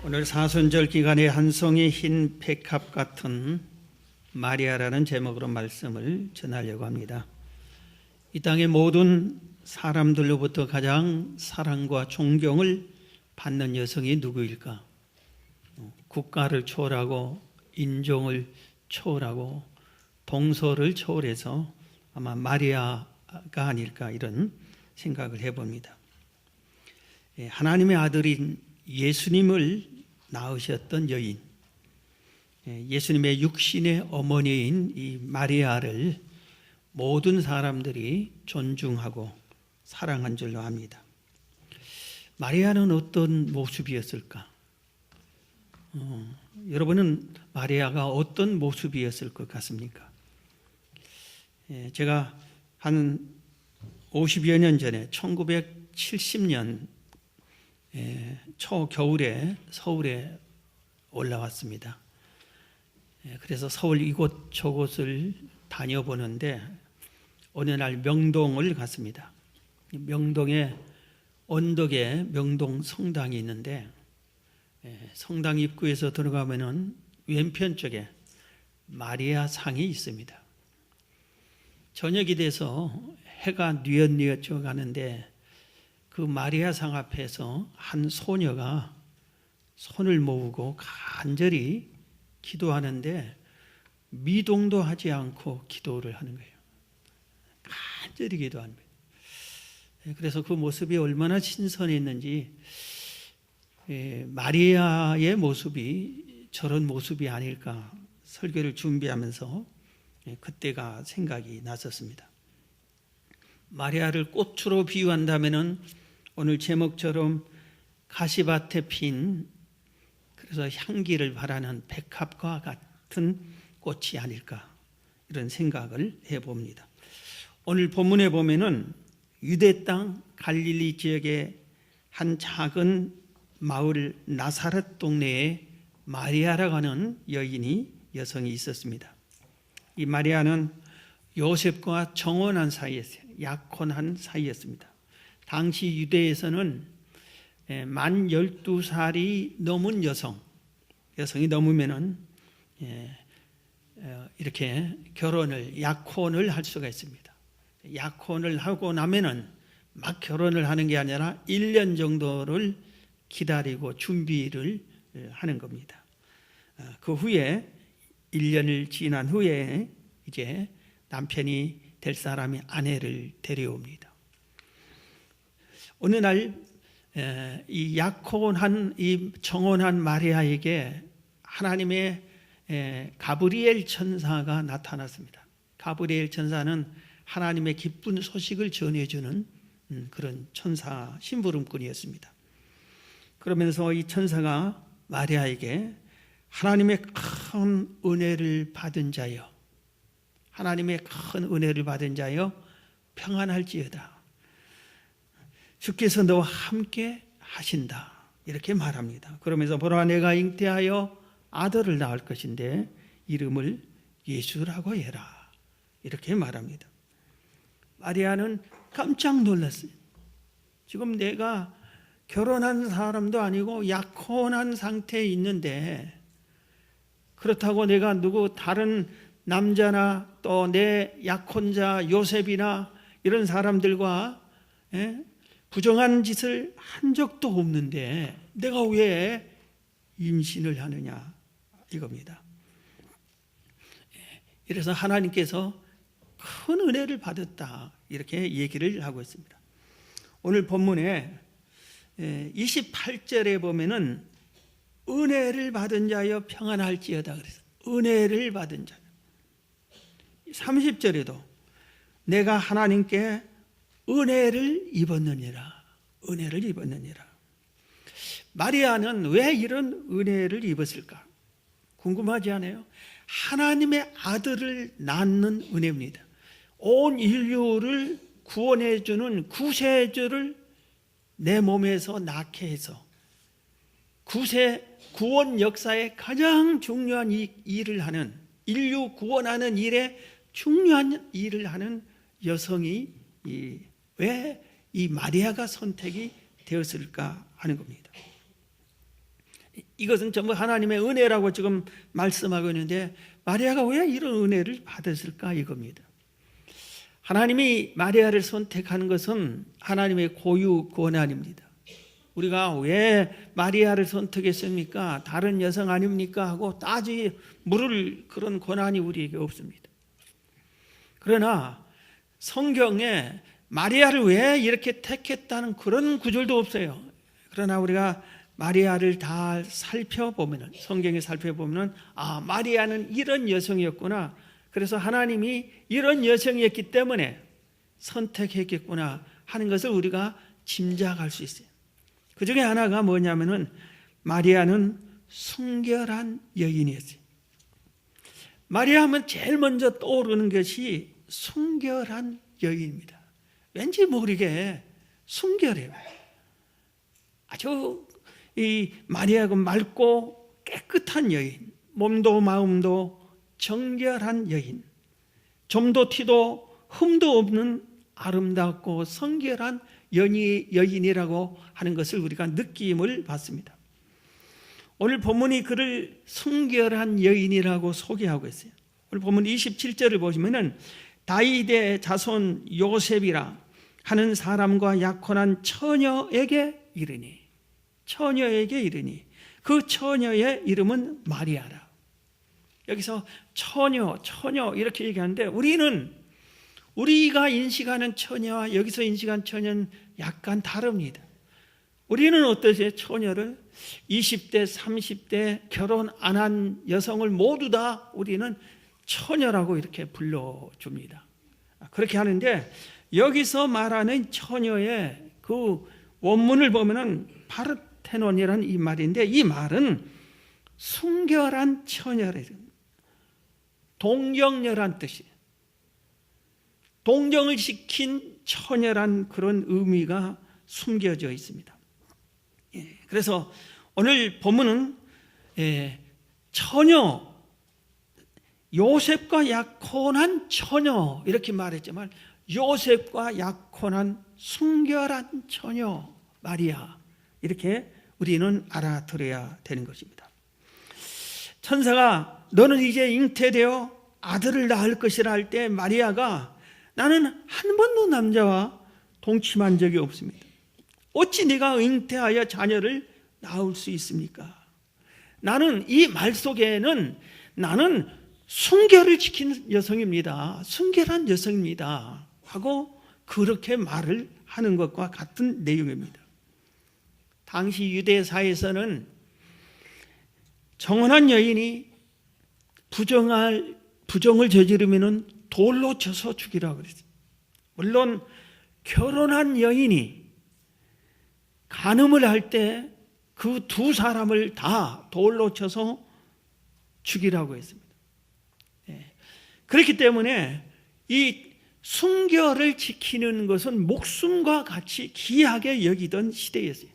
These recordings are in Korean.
오늘 사순절 기간에 한 송이 흰 백합 같은 마리아라는 제목으로 말씀을 전하려고 합니다. 이 땅의 모든 사람들로부터 가장 사랑과 존경을 받는 여성이 누구일까? 국가를 초월하고 인종을 초월하고 동서를 초월해서 아마 마리아가 아닐까 이런 생각을 해봅니다. 하나님의 아들인 예수님을 낳으셨던 여인, 예수님의 육신의 어머니인 이 마리아를 모든 사람들이 존중하고 사랑한 줄로 압니다. 마리아는 어떤 모습이었을까? 여러분은 마리아가 어떤 모습이었을 것 같습니까? 제가 한 50여 년 전에 1970년 초겨울에 서울에 올라왔습니다. 그래서 서울 이곳저곳을 다녀보는데 어느 날 명동을 갔습니다. 명동에 언덕에 명동 성당이 있는데 성당 입구에서 들어가면은 왼편 쪽에 마리아 상이 있습니다. 저녁이 돼서 해가 뉘엿뉘엿 져가는데 그 마리아 상 앞에서 한 소녀가 손을 모으고 간절히 기도하는데 미동도 하지 않고 기도를 하는 거예요. 간절히 기도하는 거예요. 그래서 그 모습이 얼마나 신선했는지 마리아의 모습이 저런 모습이 아닐까 설교를 준비하면서 그때가 생각이 났었습니다. 마리아를 꽃으로 비유한다면은 오늘 제목처럼 가시밭에 핀 그래서 향기를 바라는 백합과 같은 꽃이 아닐까 이런 생각을 해봅니다. 오늘 본문에 보면은 유대 땅 갈릴리 지역의 한 작은 마을 나사렛 동네에 마리아라고 하는 여성이 있었습니다. 이 마리아는 요셉과 정혼한 사이였어요. 약혼한 사이였습니다. 당시 유대에서는 만 12살이 넘은 여성이 넘으면은 이렇게 약혼을 할 수가 있습니다. 약혼을 하고 나면은 막 결혼을 하는 게 아니라 1년 정도를 기다리고 준비를 하는 겁니다. 그 후에 1년을 지난 후에 이제 남편이 될 사람이 아내를 데려옵니다. 어느 날 이 약혼한 이 정혼한 마리아에게 하나님의 가브리엘 천사가 나타났습니다. 가브리엘 천사는 하나님의 기쁜 소식을 전해주는 그런 천사 심부름꾼이었습니다. 그러면서 이 천사가 마리아에게 하나님의 큰 은혜를 받은 자여, 하나님의 큰 은혜를 받은 자여 평안할지어다. 주께서 너와 함께 하신다. 이렇게 말합니다. 그러면서 보라 내가 잉태하여 아들을 낳을 것인데 이름을 예수라고 해라. 이렇게 말합니다. 마리아는 깜짝 놀랐어요. 지금 내가 결혼한 사람도 아니고 약혼한 상태에 있는데 그렇다고 내가 누구 다른 남자나 또 내 약혼자 요셉이나 이런 사람들과 부정한 짓을 한 적도 없는데 내가 왜 임신을 하느냐 이겁니다. 이래서 하나님께서 큰 은혜를 받았다 이렇게 얘기를 하고 있습니다. 오늘 본문에 28절에 보면은 은혜를 받은 자여 평안할지어다 그래서 은혜를 받은 자. 30절에도 내가 하나님께 은혜를 입었느니라. 은혜를 입었느니라. 마리아는 왜 이런 은혜를 입었을까? 궁금하지 않아요? 하나님의 아들을 낳는 은혜입니다. 온 인류를 구원해 주는 구세주를 내 몸에서 낳게 해서 구원 역사의 가장 중요한 일을 하는 인류 구원하는 일에 중요한 일을 하는 여성이 왜 이 마리아가 선택이 되었을까 하는 겁니다. 이것은 전부 하나님의 은혜라고 지금 말씀하고 있는데 마리아가 왜 이런 은혜를 받았을까 이겁니다. 하나님이 마리아를 선택하는 것은 하나님의 고유 권한입니다. 우리가 왜 마리아를 선택했습니까? 다른 여성 아닙니까? 하고 물을 그런 권한이 우리에게 없습니다. 그러나 성경에 마리아를 왜 이렇게 택했다는 그런 구절도 없어요. 그러나 우리가 마리아를 다 살펴보면, 성경에 살펴보면 마리아는 이런 여성이었구나, 그래서 하나님이 이런 여성이었기 때문에 선택했겠구나 하는 것을 우리가 짐작할 수 있어요. 그 중에 하나가 뭐냐면은 마리아는 순결한 여인이었어요. 마리아 하면 제일 먼저 떠오르는 것이 순결한 여인입니다. 왠지 모르게 순결해요. 아주 이 마리아가 맑고 깨끗한 여인, 몸도 마음도 정결한 여인, 좀도 티도 흠도 없는 아름답고 성결한 여인이라고 하는 것을 우리가 느낌을 받습니다. 오늘 본문이 그를 순결한 여인이라고 소개하고 있어요. 오늘 본문 27절을 보시면은 다윗의 자손 요셉이라 하는 사람과 약혼한 처녀에게 이르니, 그 처녀의 이름은 마리아라. 여기서 처녀 이렇게 얘기하는데 우리가 인식하는 처녀와 여기서 인식한 처녀는 약간 다릅니다. 우리는 어떠세요? 처녀를 20대, 30대 결혼 안 한 여성을 모두 다 우리는 처녀라고 이렇게 불러줍니다. 그렇게 하는데 여기서 말하는 처녀의 그 원문을 보면은 파르테논이라는 이 말인데, 이 말은 순결한 처녀래요. 동정녀란 뜻이에요. 동정을 시킨 처녀란 그런 의미가 숨겨져 있습니다. 그래서 오늘 본문은 처녀, 요셉과 약혼한 처녀 이렇게 말했지만 요셉과 약혼한 순결한 처녀 마리아, 이렇게 우리는 알아들어야 되는 것입니다. 천사가 너는 이제 잉태되어 아들을 낳을 것이라 할 때 마리아가 나는 한 번도 남자와 동침한 적이 없습니다. 어찌 네가 잉태하여 자녀를 낳을 수 있습니까? 나는 이 말 속에는 나는 순결을 지키는 여성입니다. 순결한 여성입니다. 하고 그렇게 말을 하는 것과 같은 내용입니다. 당시 유대사에서는 정혼한 여인이 부정을 저지르면 돌로 쳐서 죽이라고 그랬어요. 물론 결혼한 여인이 간음을 할 때 그 두 사람을 다 돌로 쳐서 죽이라고 했습니다. 그렇기 때문에 이 순결을 지키는 것은 목숨과 같이 귀하게 여기던 시대였어요.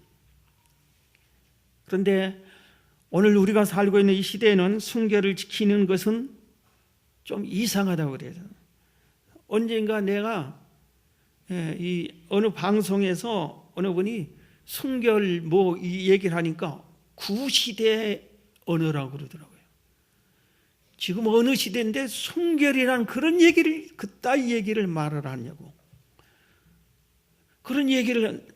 그런데 오늘 우리가 살고 있는 이 시대에는 순결을 지키는 것은 좀 이상하다고 그래요. 언젠가 내가 이 어느 방송에서 어느 분이 순결 이 얘기를 하니까 구시대 언어라고 그러더라고요. 지금 어느 시대인데 순결이란 그런 얘기를, 그따위 얘기를 말을 하냐고. 그런 얘기를,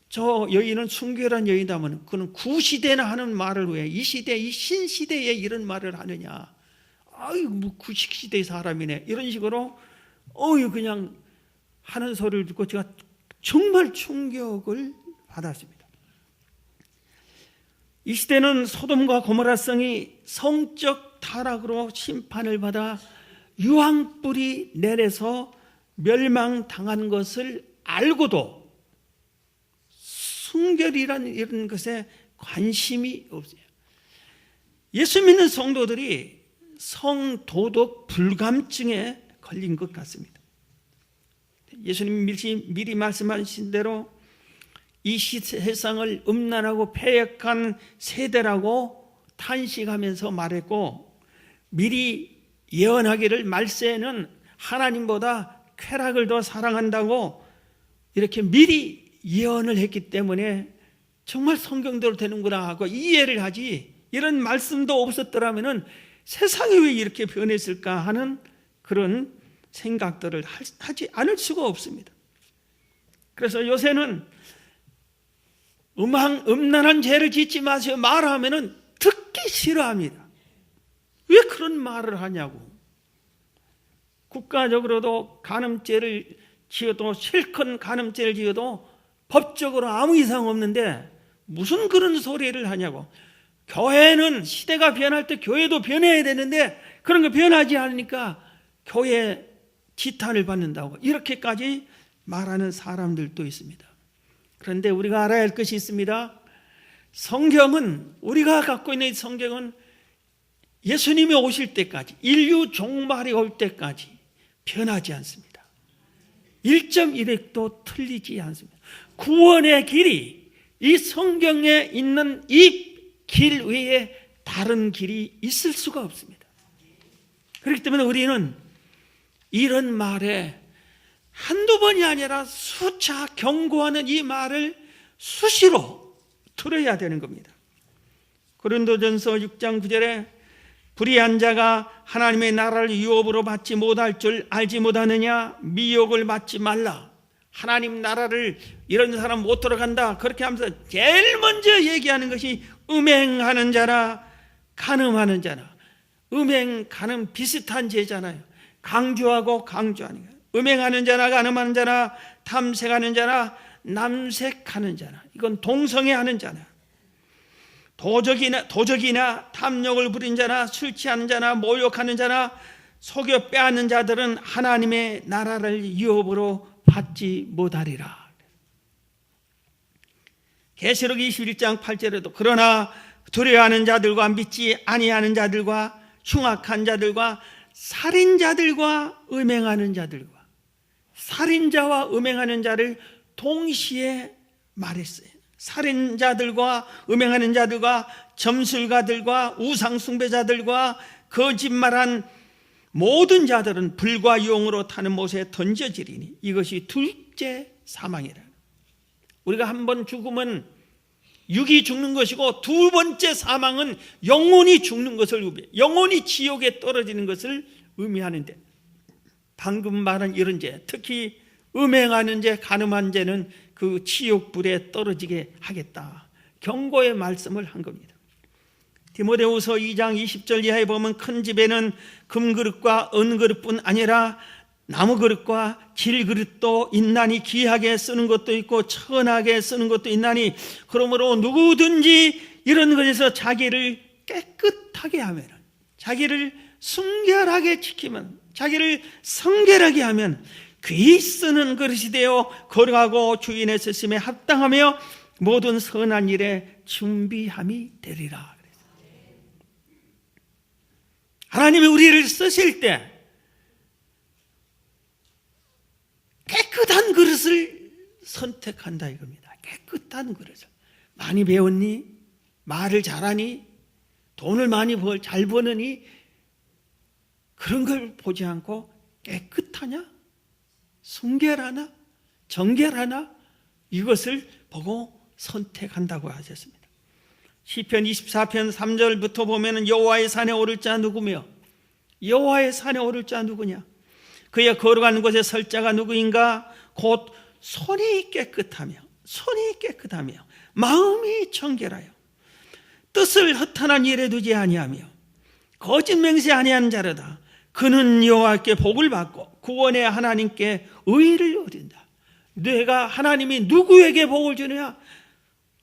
저 여인은 순결한 여인이다면 그는 구시대나 하는 말을 왜 이 시대, 이 신시대에 이런 말을 하느냐. 아이고 뭐 구식시대의 사람이네, 이런 식으로 그냥 하는 소리를 듣고 제가 정말 충격을 받았습니다. 이 시대는 소돔과 고모라성이 성적 타락으로 심판을 받아 유황불이 내려서 멸망당한 것을 알고도 순결이라는 이런 것에 관심이 없어요. 예수 믿는 성도들이 성도덕 불감증에 걸린 것 같습니다. 예수님 미리 말씀하신 대로 이 세상을 음란하고 패역한 세대라고 탄식하면서 말했고, 미리 예언하기를 말세에는 하나님보다 쾌락을 더 사랑한다고 이렇게 미리 예언을 했기 때문에 정말 성경대로 되는구나 하고 이해를 하지, 이런 말씀도 없었더라면 세상이 왜 이렇게 변했을까 하는 그런 생각들을 하지 않을 수가 없습니다. 그래서 요새는 음란한 죄를 짓지 마세요 말하면 듣기 싫어합니다. 왜 그런 말을 하냐고. 국가적으로도 간음죄를 지어도 실컷 간음죄를 지어도 법적으로 아무 이상 없는데 무슨 그런 소리를 하냐고. 교회는 시대가 변할 때 교회도 변해야 되는데 그런 거 변하지 않으니까 교회 지탄을 받는다고 이렇게까지 말하는 사람들도 있습니다. 그런데 우리가 알아야 할 것이 있습니다. 성경은, 우리가 갖고 있는 성경은 예수님이 오실 때까지, 인류 종말이 올 때까지 변하지 않습니다. 1.1획도 틀리지 않습니다. 구원의 길이 이 성경에 있는 이 길 외에 다른 길이 있을 수가 없습니다. 그렇기 때문에 우리는 이런 말에 한두 번이 아니라 수차 경고하는 이 말을 수시로 들어야 되는 겁니다. 고린도전서 6장 9절에 불의한 자가 하나님의 나라를 유업으로 받지 못할 줄 알지 못하느냐, 미혹을 받지 말라. 하나님 나라를 이런 사람 못 들어간다 그렇게 하면서 제일 먼저 얘기하는 것이 음행하는 자나 간음하는 자나. 음행, 간음 비슷한 죄잖아요. 강조하고 강조하는 거예요. 음행하는 자나 간음하는 자나 탐색하는 자나 남색하는 자나, 이건 동성애하는 자나, 도적이나 탐욕을 부린 자나 술 취하는 자나 모욕하는 자나 속여 빼앗는 자들은 하나님의 나라를 유업으로 받지 못하리라. 계시록 21장 8절에도 그러나 두려워하는 자들과 믿지 아니하는 자들과 흉악한 자들과 살인자들과 음행하는 자들과, 살인자와 음행하는 자를 동시에 말했어요. 살인자들과 음행하는 자들과 점술가들과 우상숭배자들과 거짓말한 모든 자들은 불과 용으로 타는 못에 던져지리니 이것이 둘째 사망이라. 우리가 한 번 죽으면 육이 죽는 것이고 두 번째 사망은 영혼이 죽는 것을 의미해요. 영혼이 지옥에 떨어지는 것을 의미하는데, 방금 말한 이런 죄, 특히 음행하는 죄, 간음한 죄는 그 지옥불에 떨어지게 하겠다, 경고의 말씀을 한 겁니다. 디모데후서 2장 20절 이하에 보면 큰 집에는 금그릇과 은그릇뿐 아니라 나무그릇과 질그릇도 있나니 귀하게 쓰는 것도 있고 천하게 쓰는 것도 있나니 그러므로 누구든지 이런 것에서 자기를 깨끗하게 하면, 자기를 순결하게 지키면, 자기를 성결하게 하면 귀히 쓰는 그릇이 되어 거룩하고 주인의 쓰심에 합당하며 모든 선한 일에 준비함이 되리라. 하나님이 우리를 쓰실 때 깨끗한 그릇을 선택한다 이겁니다. 깨끗한 그릇을. 많이 배웠니? 말을 잘하니? 돈을 많이 잘 버느니? 그런 걸 보지 않고 깨끗하냐? 순결하나? 정결하나? 이것을 보고 선택한다고 하셨습니다. 시편 24편 3절부터 보면 여호와의 산에 오를 자 누구며, 여호와의 산에 오를 자 누구냐? 그의 걸어가는 곳에 설 자가 누구인가? 곧 손이 깨끗하며 마음이 정결하여 뜻을 허탄한 일에 두지 아니하며 거짓 맹세 아니하는 자로다. 그는 여호와께 복을 받고 구원의 하나님께 의를 얻는다. 내가 하나님이 누구에게 복을 주느냐?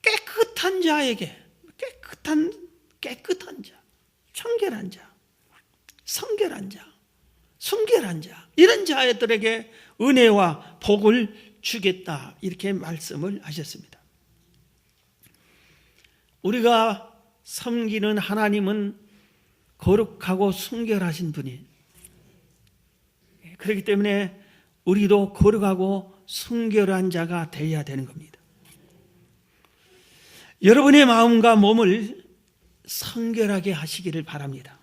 깨끗한 자에게, 깨끗한 자, 청결한 자, 성결한 자, 순결한 자, 이런 자들에게 은혜와 복을 주겠다, 이렇게 말씀을 하셨습니다. 우리가 섬기는 하나님은 거룩하고 순결하신 분이, 그렇기 때문에 우리도 거룩하고 순결한 자가 되어야 되는 겁니다. 여러분의 마음과 몸을 성결하게 하시기를 바랍니다.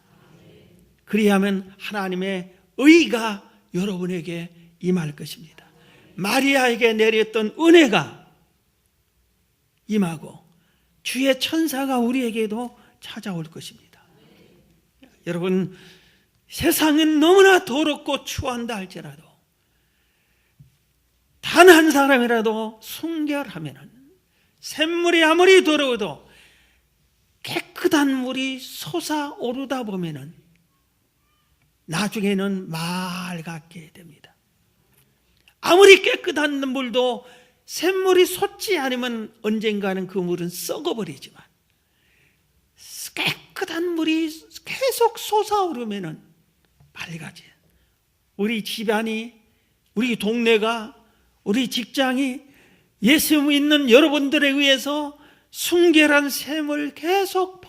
그리하면 하나님의 의가 여러분에게 임할 것입니다. 마리아에게 내렸던 은혜가 임하고 주의 천사가 우리에게도 찾아올 것입니다. 여러분, 세상은 너무나 더럽고 추한다 할지라도 단 한 사람이라도 순결하면은 샘물이 아무리 더러워도 깨끗한 물이 솟아오르다 보면은 나중에는 말 같게 됩니다. 아무리 깨끗한 물도 샘물이 솟지 않으면 언젠가는 그 물은 썩어버리지만 깨끗한 물이 계속 솟아오르면은 밝아져요. 우리 집안이, 우리 동네가, 우리 직장이 예수 믿는 여러분들에 의해서 순결한 샘을 계속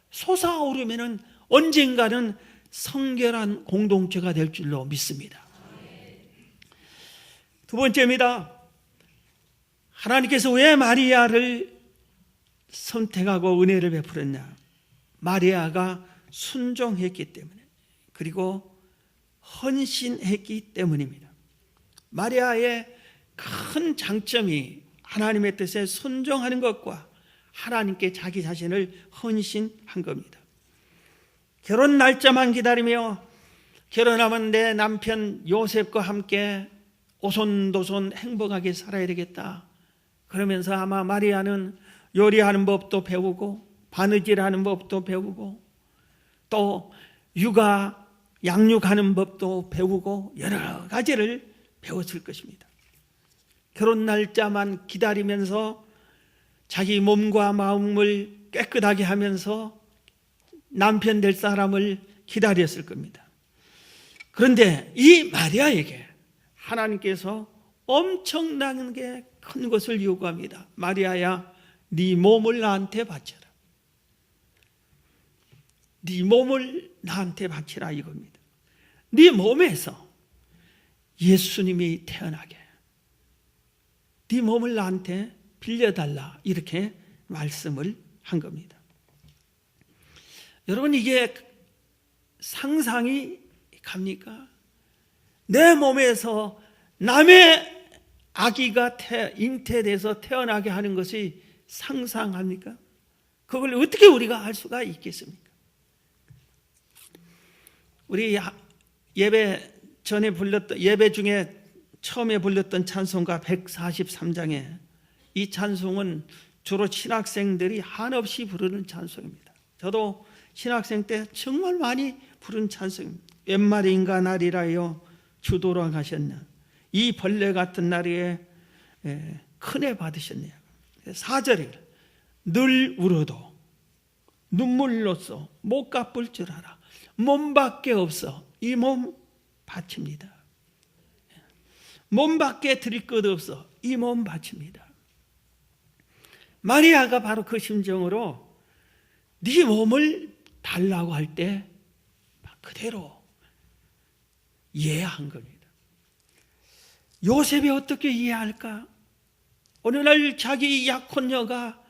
솟아오르면은 언젠가는 성결한 공동체가 될 줄로 믿습니다. 두 번째입니다. 하나님께서 왜 마리아를 선택하고 은혜를 베풀었냐? 마리아가 순종했기 때문에, 그리고 헌신했기 때문입니다. 마리아의 큰 장점이 하나님의 뜻에 순종하는 것과 하나님께 자기 자신을 헌신한 겁니다. 결혼 날짜만 기다리며 결혼하면 내 남편 요셉과 함께 오손도손 행복하게 살아야 되겠다. 그러면서 아마 마리아는 요리하는 법도 배우고 바느질하는 법도 배우고 또 육아 양육하는 법도 배우고 여러 가지를 배웠을 것입니다. 결혼 날짜만 기다리면서 자기 몸과 마음을 깨끗하게 하면서 남편 될 사람을 기다렸을 겁니다. 그런데 이 마리아에게 하나님께서 엄청나게 큰 것을 요구합니다. 마리아야, 네 몸을 나한테 바쳐라. 네 몸을 나한테 바치라 이겁니다. 네 몸에서 예수님이 태어나게 네 몸을 나한테 빌려달라 이렇게 말씀을 한 겁니다. 여러분, 이게 상상이 갑니까? 내 몸에서 남의 아기가 잉태돼서 태어나게 하는 것이 상상합니까? 그걸 어떻게 우리가 알 수가 있겠습니까? 우리 예배 전에 불렀던, 예배 중에 처음에 불렀던 찬송가 143장에 이 찬송은 주로 신학생들이 한없이 부르는 찬송입니다. 저도 신학생 때 정말 많이 부른 찬송입니다. 웬말인가 날이라여 주 돌아가셨냐, 이 벌레 같은 날에 큰애 받으셨냐. 4절에 늘 울어도 눈물로써 못 갚을 줄 알아 몸밖에 없어 이 몸 바칩니다. 몸밖에 드릴 것 없어 이 몸 바칩니다. 마리아가 바로 그 심정으로 네 몸을 달라고 할 때 그대로 이해한 겁니다. 요셉이 어떻게 이해할까? 어느 날 자기 약혼녀가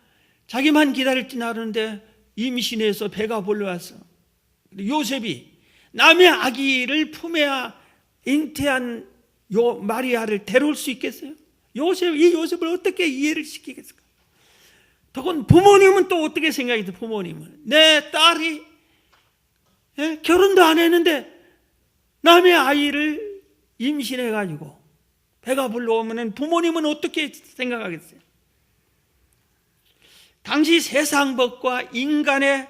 자기만 기다릴지 나르는데 임신해서 배가 불러왔어. 요셉이 남의 아기를 품에 잉태한 마리아를 데려올 수 있겠어요? 이 요셉을 어떻게 이해를 시키겠을까? 더군 부모님은 또 어떻게 생각해요? 부모님은 내 딸이 결혼도 안 했는데 남의 아이를 임신해가지고 배가 불러오면 부모님은 어떻게 생각하겠어요? 당시 세상 법과 인간의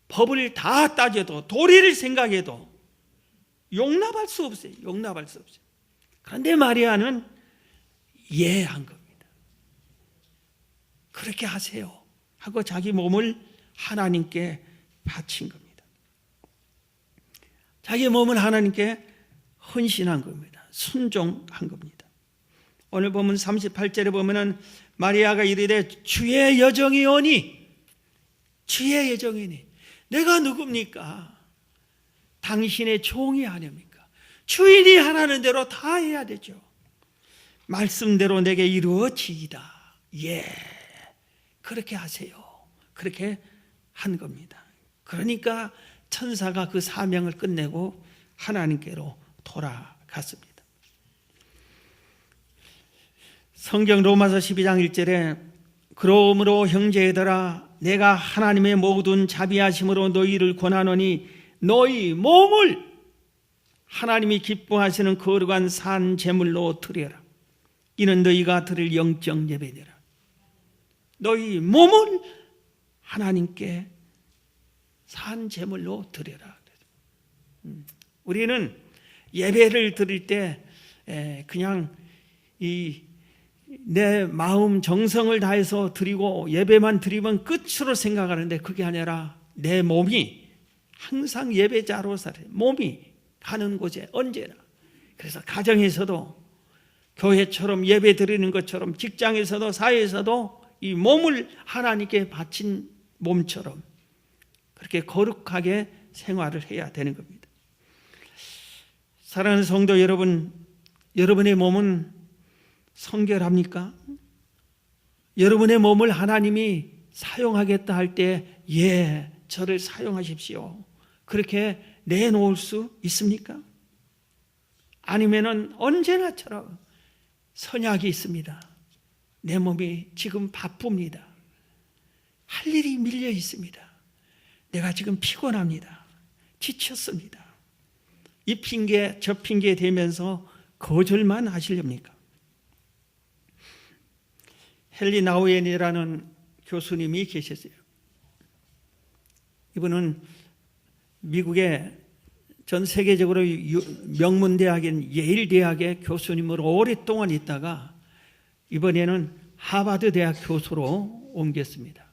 법을 다 따져도 도리를 생각해도 용납할 수 없어요. 용납할 수 없어요. 그런데 마리아는 이해한 겁니다. 그렇게 하세요 하고 자기 몸을 하나님께 바친 겁니다. 자기 몸을 하나님께 헌신한 겁니다. 순종한 겁니다. 오늘 보면 38절에 보면은 마리아가 이르되 주의 여정이 오니, 주의 여정이 오니, 내가 누굽니까? 당신의 종이 아닙니까? 주인이 하라는 대로 다 해야 되죠. 말씀대로 내게 이루어지이다. 예, 그렇게 하세요. 그렇게 한 겁니다. 그러니까 천사가 그 사명을 끝내고 하나님께로 돌아갔습니다. 성경 로마서 12장 1절에 그러므로 형제들아 내가 하나님의 모든 자비하심으로 너희를 권하노니 너희 몸을 하나님이 기뻐하시는 거룩한 산 제물로 드려라. 이는 너희가 드릴 영적 예배되라. 너희 몸을 하나님께 산 제물로 드려라. 우리는 예배를 드릴 때 그냥 내 마음 정성을 다해서 드리고 예배만 드리면 끝으로 생각하는데 그게 아니라 내 몸이 항상 예배자로 살아요. 몸이 가는 곳에 언제나. 그래서 가정에서도 교회처럼 예배 드리는 것처럼 직장에서도 사회에서도 이 몸을 하나님께 바친 몸처럼 그렇게 거룩하게 생활을 해야 되는 겁니다. 사랑하는 성도 여러분, 여러분의 몸은 성결합니까? 여러분의 몸을 하나님이 사용하겠다 할 때 예, 저를 사용하십시오. 그렇게 내놓을 수 있습니까? 아니면은 언제나처럼 선약이 있습니다. 내 몸이 지금 바쁩니다. 할 일이 밀려 있습니다. 내가 지금 피곤합니다. 지쳤습니다. 이 핑계 저 핑계 대면서 거절만 하시렵니까? 헨리 나우엔이라는 교수님이 계셨어요. 이분은 미국의 전 세계적으로 명문대학인 예일대학의 교수님으로 오랫동안 있다가 이번에는 하버드 대학 교수로 옮겼습니다.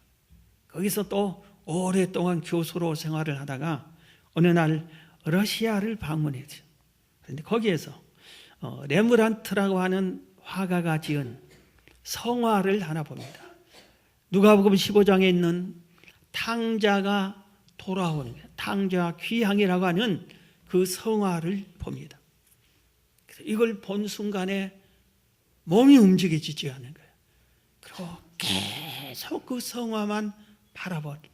거기서 또 오랫동안 교수로 생활을 하다가 어느 날 러시아를 방문했죠. 그런데 거기에서 레므란트라고 하는 화가가 지은 성화를 하나 봅니다. 누가복음 15장에 있는 탕자가 돌아오는 거예요. 탕자와 귀향이라고 하는 그 성화를 봅니다. 그래서 이걸 본 순간에 몸이 움직여지지 않는 거예요. 그리고 계속 그 성화만 바라볼 때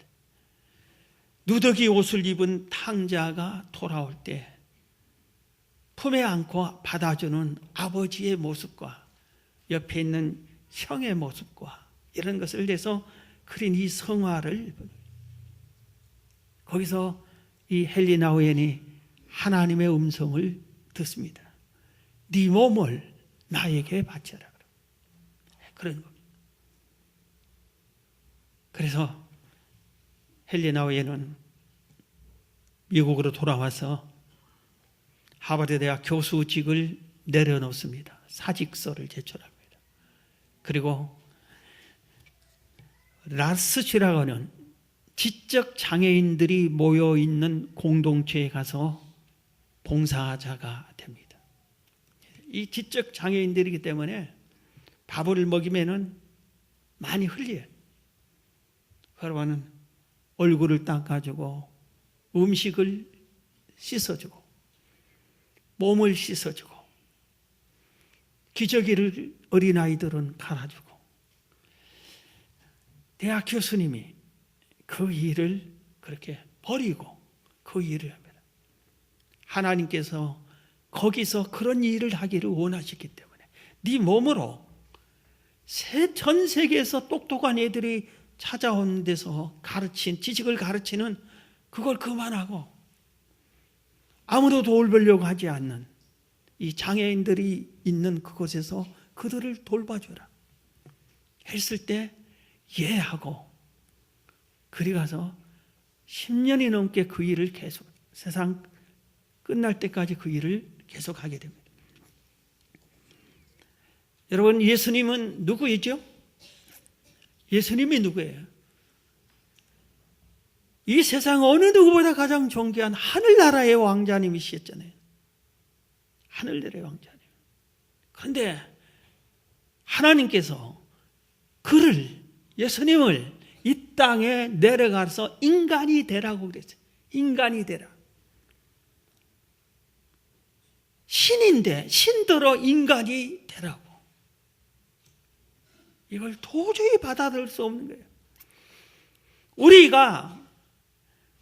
누더기 옷을 입은 탕자가 돌아올 때 품에 안고 받아주는 아버지의 모습과 옆에 있는 형의 모습과 이런 것을 내서 그린 이 성화를 거기서 이 헨리 나우엔이 하나님의 음성을 듣습니다. 네 몸을 나에게 바쳐라. 그런 겁니다. 그래서 헨리 나우엔은 미국으로 돌아와서 하버드 대학 교수직을 내려놓습니다. 사직서를 제출합니다. 그리고 라스시라고 하는 지적 장애인들이 모여 있는 공동체에 가서 봉사자가 됩니다. 이 지적 장애인들이기 때문에 밥을 먹이면은 많이 흘려요. 그러면은 얼굴을 닦아주고 음식을 씻어주고 몸을 씻어주고 기저귀를 어린아이들은 갈아주고 대학 교수님이 그 일을 그렇게 버리고 그 일을 합니다. 하나님께서 거기서 그런 일을 하기를 원하셨기 때문에 네 몸으로 전 세계에서 똑똑한 애들이 찾아온 데서 가르친 지식을 가르치는 그걸 그만하고 아무도 돌보려고 하지 않는 이 장애인들이 있는 그곳에서 그들을 돌봐줘라 했을 때 예하고 그리 가서 10년이 넘게 그 일을 계속 세상 끝날 때까지 그 일을 계속하게 됩니다. 여러분, 예수님은 누구이죠? 예수님이 누구예요? 이 세상 어느 누구보다 가장 존귀한 하늘나라의 왕자님이셨잖아요. 하늘나라의 왕자님. 그런데 하나님께서 그를, 예수님을 이 땅에 내려가서 인간이 되라고 그랬어요. 인간이 되라. 신인데 신대로 인간이 되라고. 이걸 도저히 받아들일 수 없는 거예요.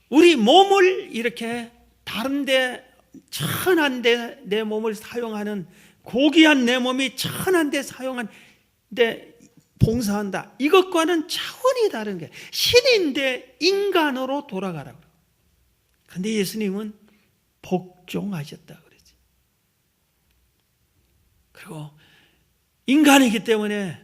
우리 몸을 이렇게 다른데 천한데 내 몸을 사용하는 고귀한 내 몸이 천한데 사용하는데 봉사한다. 이것과는 차원이 다른 거예요. 신인데 인간으로 돌아가라고. 그런데 예수님은 복종하셨다 그러지. 그리고 인간이기 때문에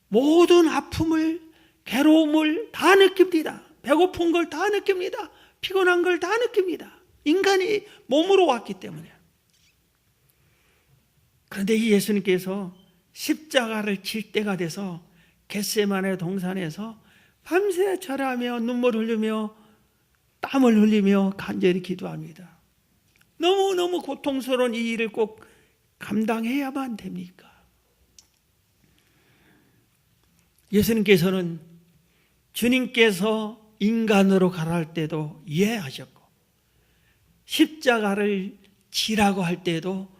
모든 아픔을, 괴로움을 다 느낍니다. 배고픈 걸 다 느낍니다. 피곤한 걸 다 느낍니다. 인간이 몸으로 왔기 때문에. 그런데 이 예수님께서 십자가를 칠 때가 돼서 겟세마네 동산에서 밤새 절하며 눈물 흘리며 땀을 흘리며 간절히 기도합니다. 너무너무 고통스러운 이 일을 꼭 감당해야만 됩니까? 예수님께서는 주님께서 인간으로 가라 할 때도 이해하셨고, 십자가를 지라고 할 때도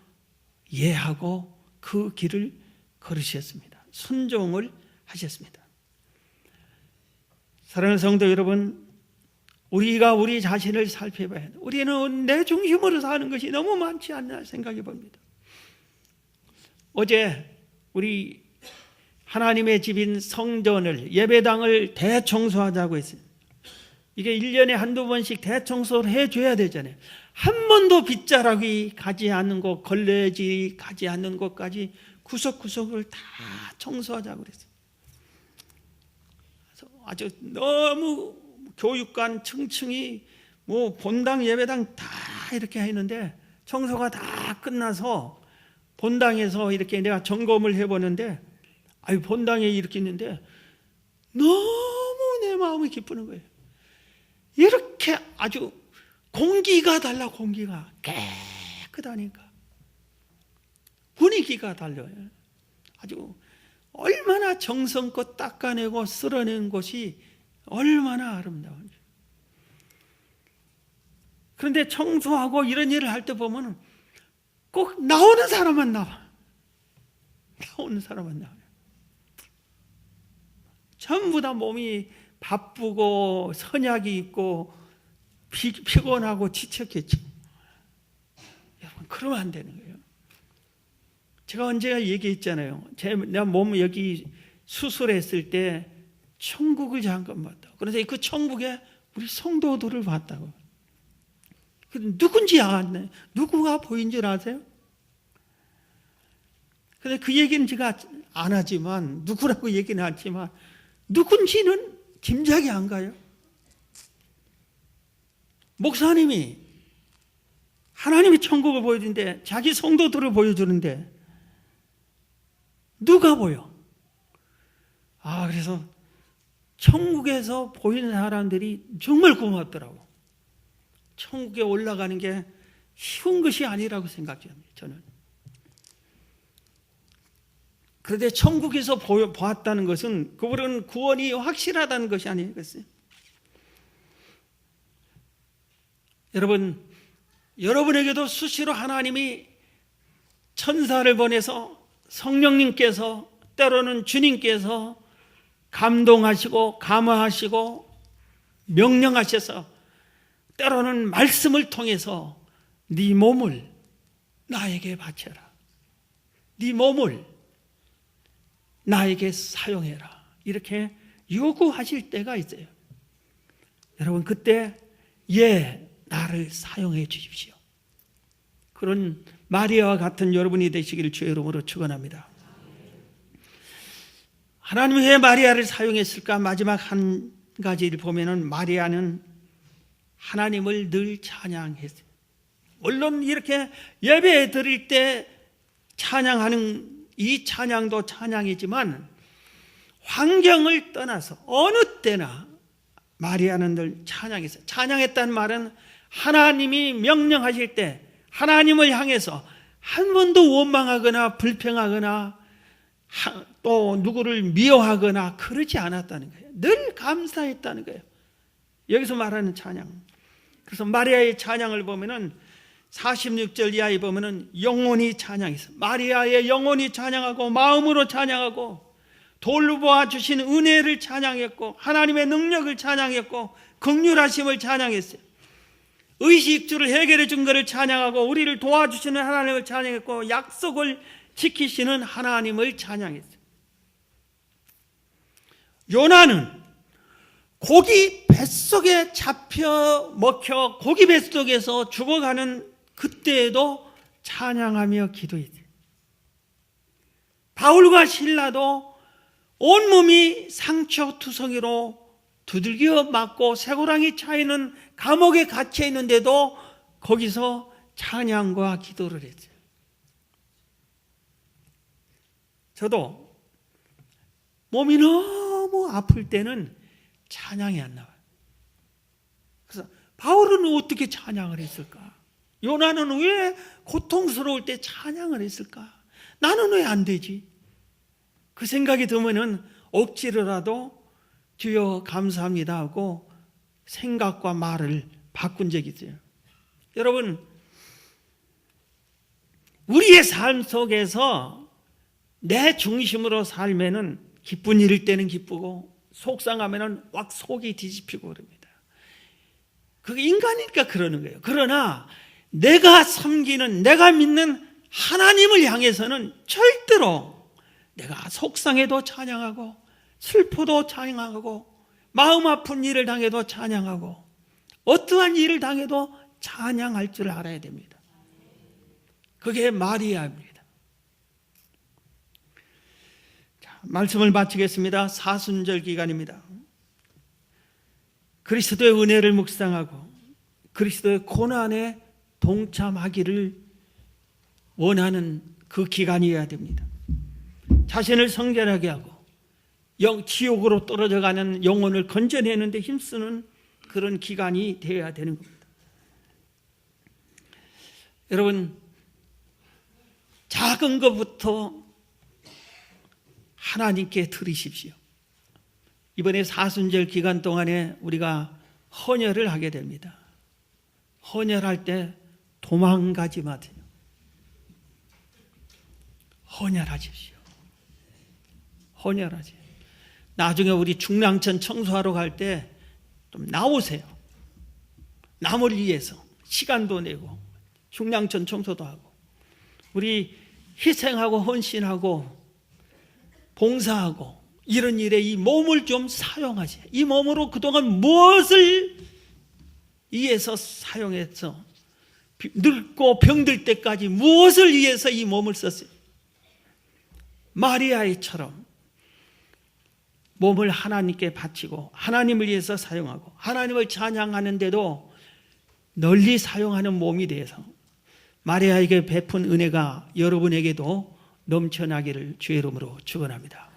이해하고 그 길을 걸으셨습니다. 순종을 하셨습니다. 사랑하는 성도 여러분, 우리가 우리 자신을 살펴봐야 합니다. 우리는 내 중심으로 사는 것이 너무 많지 않나 생각해 봅니다. 어제 우리 하나님의 집인 성전을, 예배당을 대청소하자고 했어요. 이게 1년에 한두 번씩 대청소를 해줘야 되잖아요. 한 번도 빗자락이 가지 않는 곳, 걸레질이 가지 않는 곳까지 구석구석을 다 청소하자고 그랬어요. 그래서 아주 너무 교육관 층층이 뭐 본당, 예배당 다 이렇게 했는데 청소가 다 끝나서 본당에서 이렇게 내가 점검을 해보는데, 아유, 본당에 이렇게 있는데 너무 내 마음이 기쁘는 거예요. 이렇게 아주 공기가 달라. 공기가 깨끗하니까 분위기가 달라요. 아주 얼마나 정성껏 닦아내고 쓸어낸 것이 얼마나 아름다운지. 그런데 청소하고 이런 일을 할 때 보면 꼭 나오는 사람만 나와. 나오는 사람만 나와요. 전부 다 몸이 바쁘고 선약이 있고 피곤하고 지쳤겠죠. 여러분, 그러면 안 되는 거예요. 제가 언제가 얘기했잖아요. 내 몸 여기 수술했을 때 천국을 잠깐 봤다고. 그런데 그 천국에 우리 성도들을 봤다고. 누군지 알았네. 누구가 보인 줄 아세요? 근데 그 얘기는 제가 안 하지만, 누구라고 얘기는 하지만 누군지는 짐작이 안 가요. 목사님이 하나님의 천국을 보여주는데, 자기 성도들을 보여주는데 누가 보여? 그래서 천국에서 보이는 사람들이 정말 고맙더라고. 천국에 올라가는 게 쉬운 것이 아니라고 생각합니다, 저는. 그런데 천국에서 보았다는 것은 그분은 구원이 확실하다는 것이 아니겠어요? 여러분, 여러분에게도 수시로 하나님이 천사를 보내서 성령님께서, 때로는 주님께서 감동하시고 감화하시고 명령하셔서, 때로는 말씀을 통해서 네 몸을 나에게 바쳐라, 네 몸을 나에게 사용해라, 이렇게 요구하실 때가 있어요. 여러분, 그때 나를 사용해 주십시오. 그런 마리아와 같은 여러분이 되시기를 주의 이름으로 축원합니다. 하나님이 왜 마리아를 사용했을까? 마지막 한 가지를 보면은 마리아는 하나님을 늘 찬양했어요. 물론 이렇게 예배 드릴 때 찬양하는 이 찬양도 찬양이지만, 환경을 떠나서 어느 때나 마리아는 늘 찬양했어요. 찬양했다는 말은 하나님이 명령하실 때 하나님을 향해서 한 번도 원망하거나 불평하거나 또 누구를 미워하거나 그러지 않았다는 거예요. 늘 감사했다는 거예요. 여기서 말하는 찬양. 그래서 마리아의 찬양을 보면은 46절 이하에 보면은 영원히 찬양했어요. 마리아의 영원히 찬양하고 마음으로 찬양하고 돌보아 주신 은혜를 찬양했고 하나님의 능력을 찬양했고 긍휼하심을 찬양했어요. 의식주를 해결해 준 것을 찬양하고 우리를 도와주시는 하나님을 찬양했고 약속을 지키시는 하나님을 찬양했어요. 요나는 고기 뱃속에 잡혀 먹혀 고기 뱃속에서 죽어가는 그때에도 찬양하며 기도했어요. 바울과 실라도 온몸이 상처투성이로 두들겨 맞고 쇠고랑이 차이는 감옥에 갇혀 있는데도 거기서 찬양과 기도를 했어요. 저도 몸이 너무 아플 때는 찬양이 안 나와요. 그래서 바울은 어떻게 찬양을 했을까? 요나는 왜 고통스러울 때 찬양을 했을까? 나는 왜 안 되지? 그 생각이 들면은 억지로라도 주여 감사합니다 하고 생각과 말을 바꾼 적이 있어요. 여러분, 우리의 삶 속에서 내 중심으로 살면은 기쁜 일일 때는 기쁘고 속상하면은 막 속이 뒤집히고 그럽니다. 그게 인간이니까 그러는 거예요. 그러나 내가 섬기는, 내가 믿는 하나님을 향해서는 절대로 내가 속상해도 찬양하고 슬퍼도 찬양하고 마음 아픈 일을 당해도 찬양하고 어떠한 일을 당해도 찬양할 줄 알아야 됩니다. 그게 마리아입니다. 자, 말씀을 마치겠습니다. 사순절 기간입니다. 그리스도의 은혜를 묵상하고 그리스도의 고난에 동참하기를 원하는 그 기간이어야 됩니다. 자신을 성결하게 하고 지옥으로 떨어져가는 영혼을 건져내는 데 힘쓰는 그런 기간이 되어야 되는 겁니다. 여러분, 작은 것부터 하나님께 드리십시오. 이번에 사순절 기간 동안에 우리가 헌혈을 하게 됩니다. 헌혈할 때 도망가지 마세요. 헌혈하십시오. 헌혈하세요. 나중에 우리 중랑천 청소하러 갈 때 좀 나오세요. 남을 위해서 시간도 내고 중랑천 청소도 하고 우리 희생하고 헌신하고 봉사하고 이런 일에 이 몸을 좀 사용하세요. 이 몸으로 그동안 무엇을 위해서 사용해서 늙고 병들 때까지 무엇을 위해서 이 몸을 썼어요. 마리아처럼 몸을 하나님께 바치고 하나님을 위해서 사용하고 하나님을 찬양하는데도 널리 사용하는 몸이 되어서 마리아에게 베푼 은혜가 여러분에게도 넘쳐나기를 주의 이름으로 축원합니다.